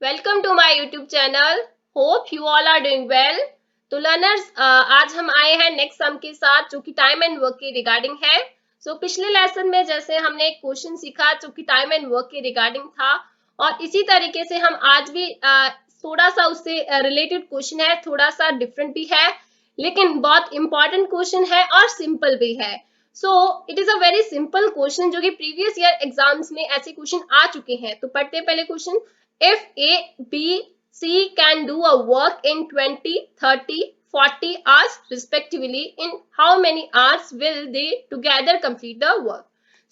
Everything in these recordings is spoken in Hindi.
Welcome to my YouTube channel. Hope you all are doing well. तो लर्नर्स, आज हम आए हैं नेक्स्ट सम के साथ जो कि टाइम एंड वर्क के रिगार्डिंग है। पिछले लेसन में जैसे हमने एक क्वेश्चन सीखा जो कि टाइम एंड वर्क के रिगार्डिंग था, और इसी तरीके से हम आज भी थोड़ा सा उससे रिलेटेड क्वेश्चन है, थोड़ा सा डिफरेंट भी है लेकिन बहुत इंपॉर्टेंट क्वेश्चन है और सिंपल भी है। It is a very simple question जो कि प्रीवियस ईयर एग्जाम्स में ऐसे क्वेश्चन आ चुके हैं। तो पढ़ते हैं पहले question. If A, B, C can do a work in 20, 30, 40 hours respectively, in how many hours will they together complete the work?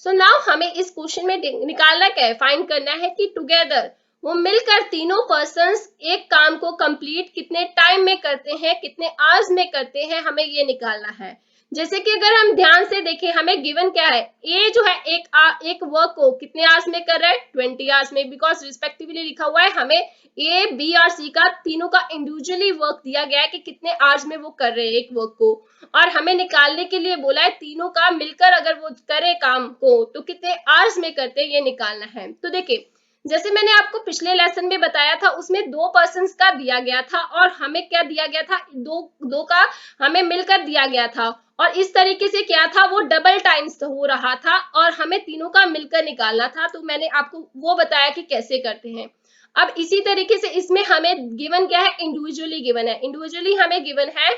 So now हमें इस क्वेश्चन में निकालना क्या है, फाइंड करना है कि टुगेदर वो मिलकर तीनों पर्संस एक काम को कंप्लीट कितने टाइम में करते हैं, कितने आवर्स में करते हैं, हमें ये निकालना है। जैसे कि अगर हम ध्यान से देखें, हमें गिवन क्या है, ए जो है एक वर्क को कितने आवर्स में कर रहा है, 20 आवर्स में, बिकॉज रिस्पेक्टिवली लिखा हुआ है। हमें ए, बी और सी का तीनों का इंडिविजुअली वर्क दिया गया है कि कितने आवर्स में वो कर रहे हैं एक वर्क को, और हमें निकालने के लिए बोला है तीनों का मिलकर अगर वो करे काम को तो कितने आवर्स में करते हैं, ये निकालना है। तो देखिए, जैसे मैंने आपको पिछले लेसन में बताया था, उसमें दो पर्सन्स का दिया गया था और हमें क्या दिया गया था, दो का हमें मिलकर दिया गया था, और इस तरीके से क्या था, वो डबल टाइम्स हो रहा था और हमें तीनों का मिलकर निकालना था। तो मैंने आपको वो बताया कि कैसे करते हैं। अब इसी तरीके से इसमें हमें गिवन क्या है, इंडिविजुअली गिवन है। इंडिविजुअली हमें गिवन है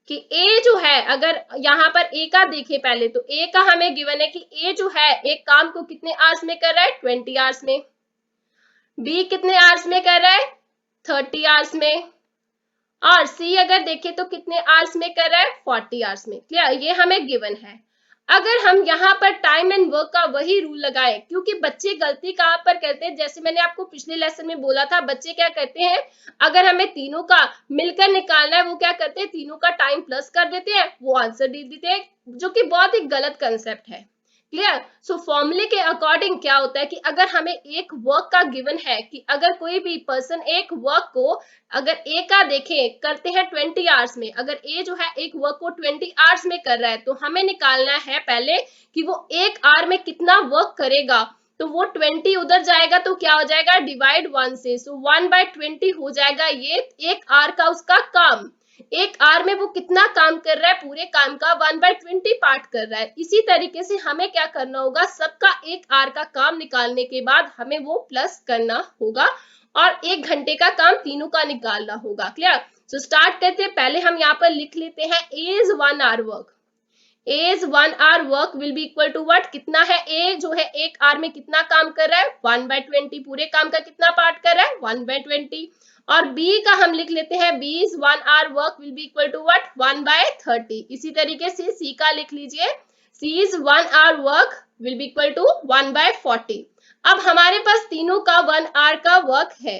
कि ए जो है, अगर यहाँ पर ए का देखें पहले, तो ए का हमें गिवन है कि ए जो है एक काम को कितने आवर्स में कर रहा है, 20 आवर्स में। बी कितने आवर्स में कर रहा है, 30 आवर्स में। और सी अगर देखें तो कितने आवर्स में कर रहा है, 40 आवर्स में। क्लियर, ये हमें गिवन है। अगर हम यहाँ पर टाइम एंड वर्क का वही रूल लगाएं, क्योंकि बच्चे गलती कहाँ पर करते हैं, जैसे मैंने आपको पिछले लेसन में बोला था, बच्चे क्या करते हैं, अगर हमें तीनों का मिलकर निकालना है, वो क्या करते हैं, तीनों का टाइम प्लस कर देते हैं, वो आंसर दे देते हैं, जो कि बहुत ही गलत कंसेप्ट है। क्लियर। फॉर्मूले के अकॉर्डिंग क्या होता है कि अगर हमें एक वर्क का गिवन है कि अगर कोई भी पर्सन एक वर्क को, अगर ए का देखें करते हैं 20 आवर्स में, अगर ए जो है एक वर्क को 20 आवर्स में कर रहा है, तो हमें निकालना है पहले कि वो एक आवर में कितना वर्क करेगा। तो वो 20 उधर जाएगा तो क्या हो जाएगा, डिवाइड 1 से, सो 1/20 हो जाएगा ये एक आवर का उसका काम। एक आवर में वो कितना काम कर रहा है, पूरे काम का 1/20 पार्ट कर रहा है। इसी तरीके से हमें क्या करना होगा, सबका एक आवर का काम निकालने के बाद हमें वो प्लस करना होगा और एक घंटे का काम तीनों का निकालना होगा। क्लियर। स्टार्ट करते हैं। पहले हम यहाँ पर लिख लेते हैं as 1 hour work. As 1 hour work will be equal to what, कितना है, ए जो है एक आवर में कितना काम कर रहा है, 1/20, पूरे काम का कितना पार्ट कर रहा है, 1/20। और बी का हम लिख लेते हैं, B is 1 hour work will be equal to what, 1/30। इसी तरीके से सी का लिख लीजिए, C is 1 hour work will be equal to 1/40। अब हमारे पास तीनों का 1 आवर का वर्क है।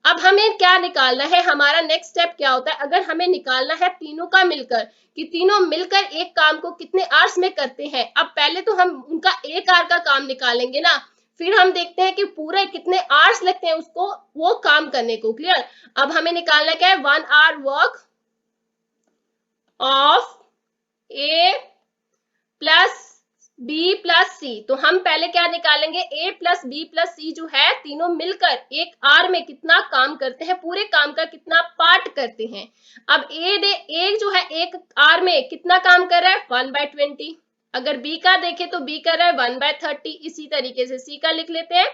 अब हमें क्या निकालना है, हमारा नेक्स्ट स्टेप क्या होता है, अगर हमें निकालना है तीनों का मिलकर कि तीनों मिलकर एक काम को कितने आवर्स में करते हैं। अब पहले तो हम उनका एक आवर का काम निकालेंगे ना, फिर हम देखते हैं कि पूरे कितने आवर्स लगते हैं उसको वो काम करने को। क्लियर। अब हमें निकालना क्या है, 1 hour work of A plus B plus C. तो हम पहले क्या निकालेंगे, A plus B plus C जो है तीनों मिलकर एक आर में कितना काम करते हैं, पूरे काम का कितना पार्ट करते हैं। अब ए जो है एक आर में कितना काम कर रहा है, 1/20। अगर बी का देखें तो बी कर रहा है 1/30। इसी तरीके से सी का लिख लेते हैं।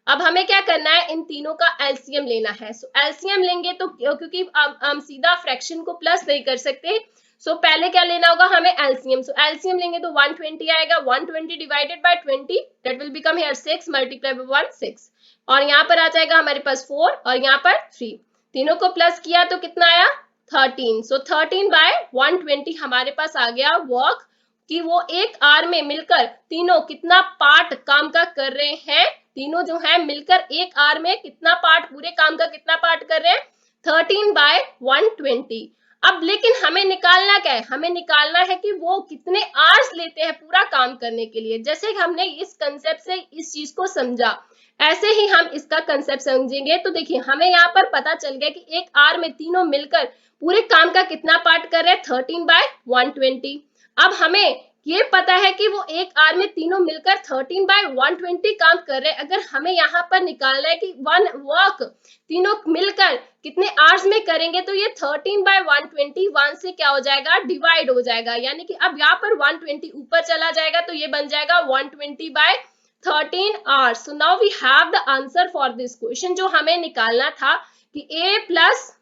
अब हमें क्या करना है, इन तीनों का एलसीएम लेना है। एलसीएम लेंगे तो क्योंकि हम सीधा फ्रैक्शन को प्लस नहीं कर सकते, पहले क्या लेना होगा हमें, एलसीएम। एलसीएम लेंगे तो 120 आएगा, 120 divided by 20, that will become here 6 multiply by 1 6, और यहाँ पर आ जाएगा हमारे पास 4 और यहाँ पर 3। तीनों को प्लस किया तो कितना आया, 13। 13/120 हमारे पास आ गया वर्क, कि वो एक आवर में मिलकर तीनों कितना पार्ट काम का कर रहे हैं। तीनों जो है मिलकर एक आवर में कितना पार्ट, पूरे काम का कितना पार्ट कर रहे हैं, 13/120। अब लेकिन हमें निकालना क्या है, हमें निकालना है कि वो कितने आवर्स लेते हैं पूरा काम करने के लिए। जैसे हमने इस कंसेप्ट से इस चीज को समझा, ऐसे ही हम इसका कंसेप्ट समझेंगे। तो देखिए, हमें यहाँ पर पता चल गया कि एक आवर में तीनों मिलकर पूरे काम का कितना पार्ट कर रहे हैं, 13/120। अब हमें ये पता है कि वो एक आवर में तीनों मिलकर 13/120 काम कर रहे हैं। अगर हमें यहाँ पर निकालना है कि वन वर्क तीनों मिलकर कितने आवर्स में करेंगे, तो ये 13/120 1 से क्या हो जाएगा, डिवाइड हो जाएगा, यानी कि अब यहाँ पर 120 ऊपर चला जाएगा तो ये बन जाएगा 120/13 hours. So now we have the answer for this question. जो हमें निकालना था कि A plus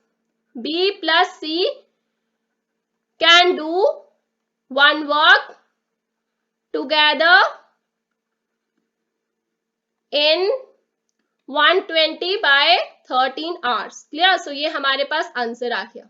B plus C can do one work together in 120/13 hours। Clear? So ये हमारे पास आंसर आ गया।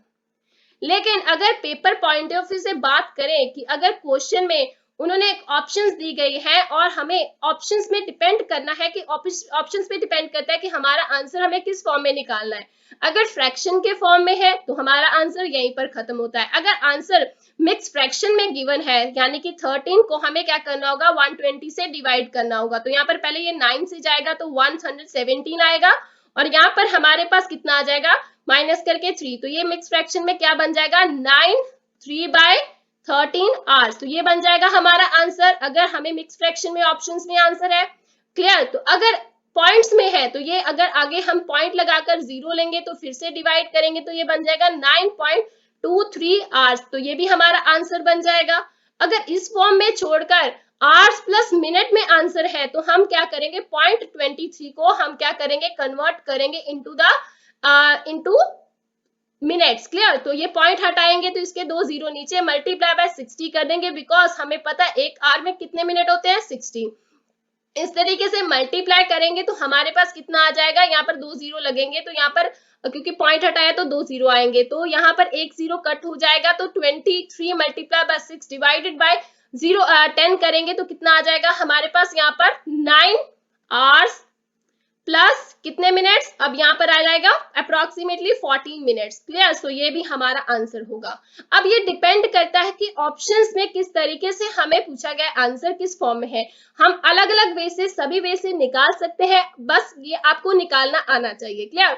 लेकिन अगर पेपर पॉइंट ऑफ व्यू से बात करें कि अगर क्वेश्चन में उन्होंने ऑप्शंस दी गई है और हमें ऑप्शंस में डिपेंड करना है कि ऑप्शंस पे डिपेंड करता है कि हमारा आंसर हमें किस फॉर्म में निकालना है। अगर फ्रैक्शन के फॉर्म में है तो हमारा आंसर यहीं पर खत्म होता है। अगर आंसर मिक्स फ्रैक्शन में गिवन है, यानी कि 13 को हमें क्या करना होगा, 120 से डिवाइड करना होगा, तो यहाँ पर पहले ये 9 से जाएगा तो 117 आएगा, और यहाँ पर हमारे पास कितना आ जाएगा, माइनस करके 3, तो ये मिक्स फ्रैक्शन में क्या बन जाएगा, 9 3/13 आवर्स। तो ये बन जाएगा हमारा आंसर, अगर हमें मिक्स फ्रैक्शन में ऑप्शंस में आंसर है। क्लियर? तो अगर पॉइंट्स में है तो ये अगर आगे हम पॉइंट लगाकर 0 लेंगे तो फिर से डिवाइड करेंगे तो ये बन जाएगा 9.23 आवर्स, तो ये भी हमारा आंसर बन जाएगा। अगर इस फॉर्म में छोड़कर आवर्स प्लस मिनट में आंसर है तो हम क्या करेंगे, 0.23 को हम क्या करेंगे, कन्वर्ट करेंगे इनटू मिनट्स। क्लियर? तो ये पॉइंट हटाएंगे तो इसके 2 जीरो नीचे, मल्टीप्लाई बाय 60 कर देंगे, बिकॉज हमें पता है एक आवर में कितने मिनट होते हैं, 60। इस तरीके से मल्टीप्लाई करेंगे तो हमारे पास कितना आ जाएगा, यहाँ पर 2 जीरो लगेंगे तो यहाँ पर क्योंकि पॉइंट हटाया तो 2 जीरो आएंगे, तो यहाँ पर एक जीरो कट हो जाएगा, तो 23 मल्टीप्लाई बाय 6 डिवाइडेड बाय 10 करेंगे तो कितना आ जाएगा हमारे पास, यहाँ पर 9 आवर्स प्लस कितने मिनट्स, अब यहाँ पर आ जाएगा अप्रोक्सीमेटली 14 मिनट्स। क्लियर? सो ये भी हमारा आंसर होगा। अब ये डिपेंड करता है कि ऑप्शंस में किस तरीके से हमें पूछा गया आंसर किस फॉर्म में है। हम अलग अलग वे से, सभी वे से निकाल सकते हैं, बस ये आपको निकालना आना चाहिए। Clear?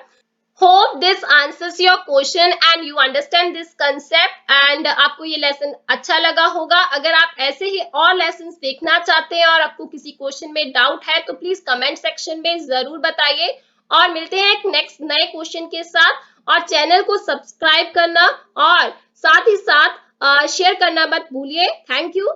Hope this answers your question and you understand this concept, and आपको ये लेसन अच्छा लगा होगा। अगर आप ऐसे ही और लेसन्स देखना चाहते हैं और आपको किसी क्वेश्चन में डाउट है तो प्लीज कमेंट सेक्शन में जरूर बताइए, और मिलते हैं एक नेक्स्ट नए क्वेश्चन के साथ। और चैनल को सब्सक्राइब करना और साथ ही साथ शेयर करना मत भूलिए। Thank you.